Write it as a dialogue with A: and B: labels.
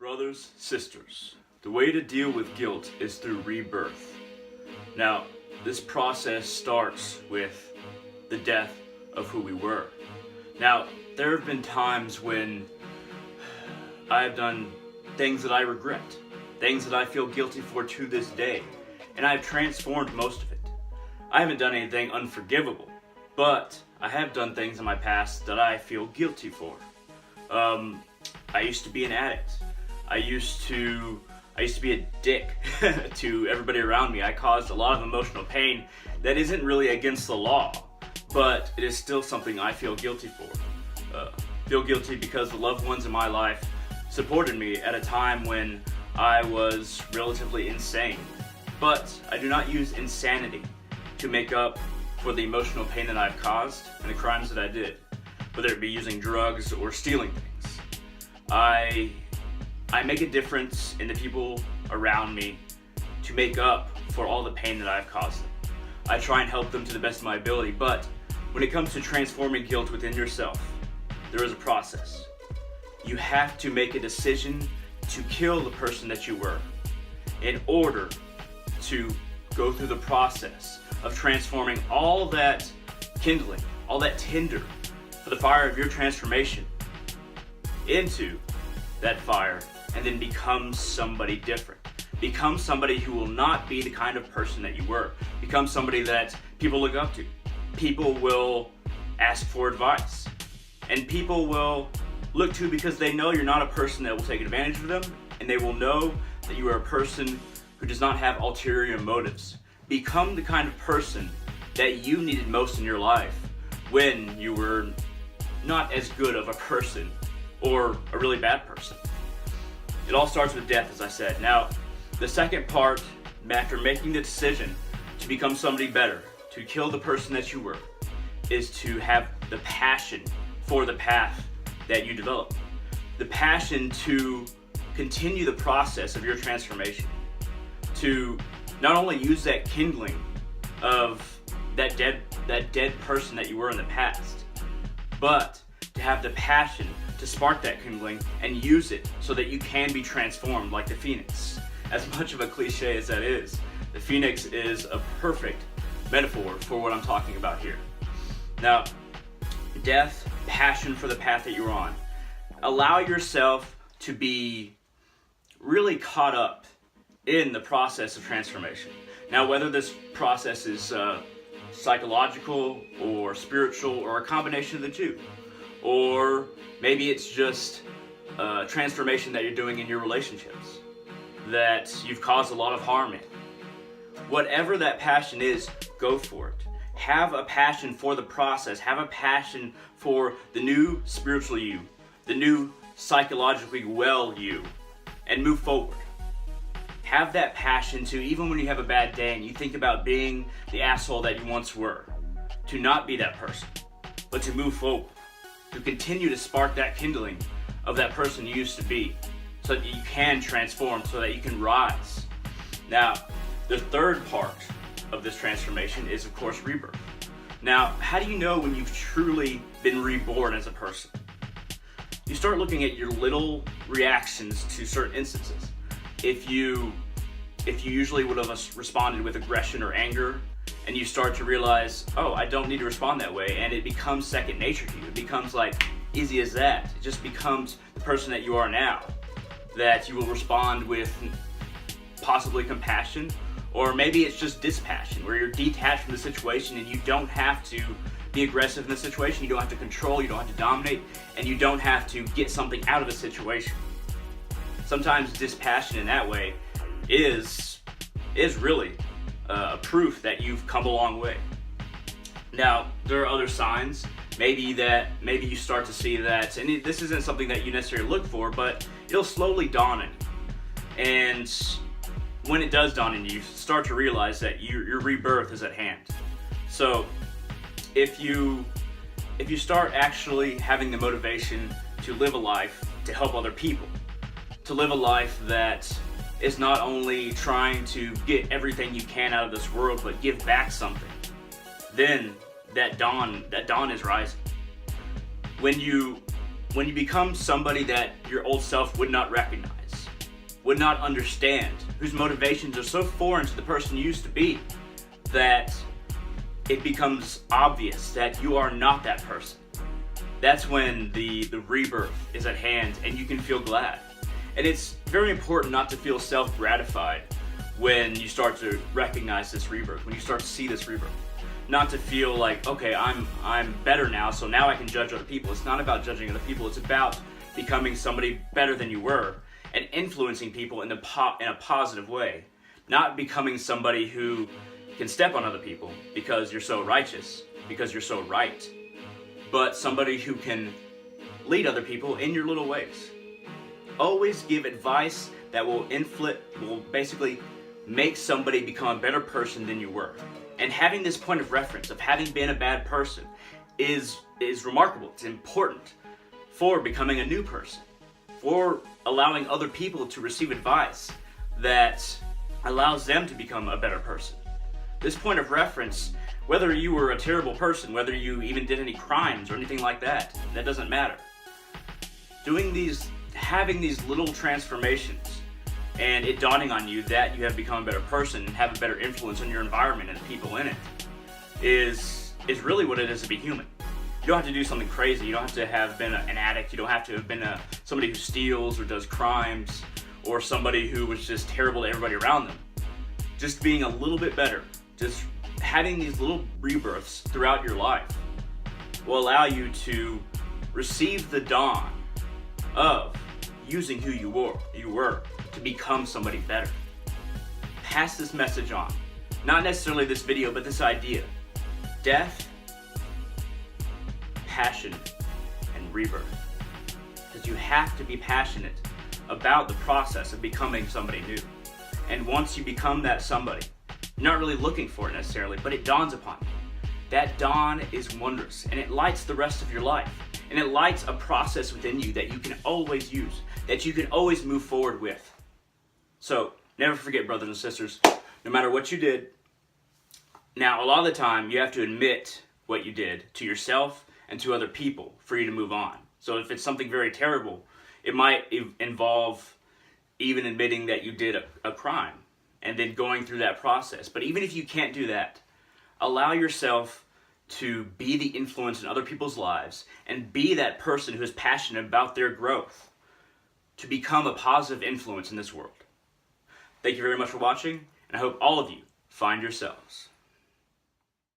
A: Brothers, sisters, the way to deal with guilt is through rebirth. Now, this process starts with the death of who we were. Now, there have been times when I have done things that I regret, things that I feel guilty for to this day, and I've transformed most of it. I haven't done anything unforgivable, but I have done things in my past that I feel guilty for. I used to be an addict. I used to be a dick to everybody around me. I caused a lot of emotional pain that isn't really against the law, but it is still something I feel guilty for. Feel guilty because the loved ones in my life supported me at a time when I was relatively insane. But I do not use insanity to make up for the emotional pain that I've caused and the crimes that I did, whether it be using drugs or stealing things. I make a difference in the people around me to make up for all the pain that I've caused them. I try and help them to the best of my ability, but when it comes to transforming guilt within yourself, there is a process. You have to make a decision to kill the person that you were in order to go through the process of transforming all that kindling, all that tinder for the fire of your transformation into that fire, and then become somebody different. Become somebody who will not be the kind of person that you were. Become somebody that people look up to. People will ask for advice. And people will look to because they know you're not a person that will take advantage of them, and they will know that you are a person who does not have ulterior motives. Become the kind of person that you needed most in your life when you were not as good of a person or a really bad person. It all starts with death, as I said. Now, the second part, after making the decision to become somebody better, to kill the person that you were, is to have the passion for the path that you develop. The passion to continue the process of your transformation. To not only use that kindling of that dead person that you were in the past, but to have the passion to spark that kindling and use it so that you can be transformed like the phoenix. As much of a cliche as that is, the phoenix is a perfect metaphor for what I'm talking about here. Now, death, passion for the path that you're on. Allow yourself to be really caught up in the process of transformation. Now, whether this process is psychological or spiritual or a combination of the two, or maybe it's just a transformation that you're doing in your relationships that you've caused a lot of harm in. Whatever that passion is, go for it. Have a passion for the process. Have a passion for the new spiritual you, the new psychologically well you, and move forward. Have that passion to, even when you have a bad day and you think about being the asshole that you once were, to not be that person, but to move forward. To continue to spark that kindling of that person you used to be, so that you can transform, so that you can rise. Now, the third part of this transformation is, of course, rebirth. Now, how do you know when you've truly been reborn as a person? You start looking at your little reactions to certain instances. If you usually would have responded with aggression or anger, and you start to realize, oh, I don't need to respond that way, and it becomes second nature to you. It becomes like easy as that. It just becomes the person that you are now, that you will respond with possibly compassion, or maybe it's just dispassion, where you're detached from the situation and you don't have to be aggressive in the situation, you don't have to control, you don't have to dominate, and you don't have to get something out of a situation. Sometimes dispassion in that way is really a proof that you've come a long way. Now, there are other signs. Maybe you start to see that, and this isn't something that you necessarily look for, but it'll slowly dawn on you. And when it does dawn on you, you start to realize that your rebirth is at hand. So, if you start actually having the motivation to live a life to help other people, to live a life that is not only trying to get everything you can out of this world, but give back something, then that dawn is rising. When you become somebody that your old self would not recognize, would not understand, whose motivations are so foreign to the person you used to be, that it becomes obvious that you are not that person. That's when the rebirth is at hand and you can feel glad. And it's very important not to feel self-gratified when you start to recognize this rebirth, when you start to see this rebirth. Not to feel like, okay, I'm better now, so now I can judge other people. It's not about judging other people, it's about becoming somebody better than you were and influencing people in a positive way. Not becoming somebody who can step on other people because you're so righteous, because you're so right, but somebody who can lead other people in your little ways. Always give advice that will basically make somebody become a better person than you were. And having this point of reference of having been a bad person is remarkable. It's important for becoming a new person, for allowing other people to receive advice that allows them to become a better person. This point of reference, whether you were a terrible person, whether you even did any crimes or anything like that, that doesn't matter. Having these little transformations and it dawning on you that you have become a better person and have a better influence on your environment and the people in it is really what it is to be human. You don't have to do something crazy. You don't have to have been an addict. You don't have to have been somebody who steals or does crimes or somebody who was just terrible to everybody around them. Just being a little bit better, just having these little rebirths throughout your life will allow you to receive the dawn of using who you were to become somebody better. Pass this message on. Not necessarily this video, but this idea. Death, passion, and rebirth. Because you have to be passionate about the process of becoming somebody new. And once you become that somebody, you're not really looking for it necessarily, but it dawns upon you. That dawn is wondrous, and it lights the rest of your life. And it lights a process within you that you can always use, that you can always move forward with. So, never forget, brothers and sisters, no matter what you did. Now, a lot of the time, you have to admit what you did to yourself and to other people for you to move on. So if it's something very terrible, it might involve even admitting that you did a crime and then going through that process. But even if you can't do that, allow yourself to be the influence in other people's lives and be that person who is passionate about their growth to become a positive influence in this world. Thank you very much for watching, and I hope all of you find yourselves.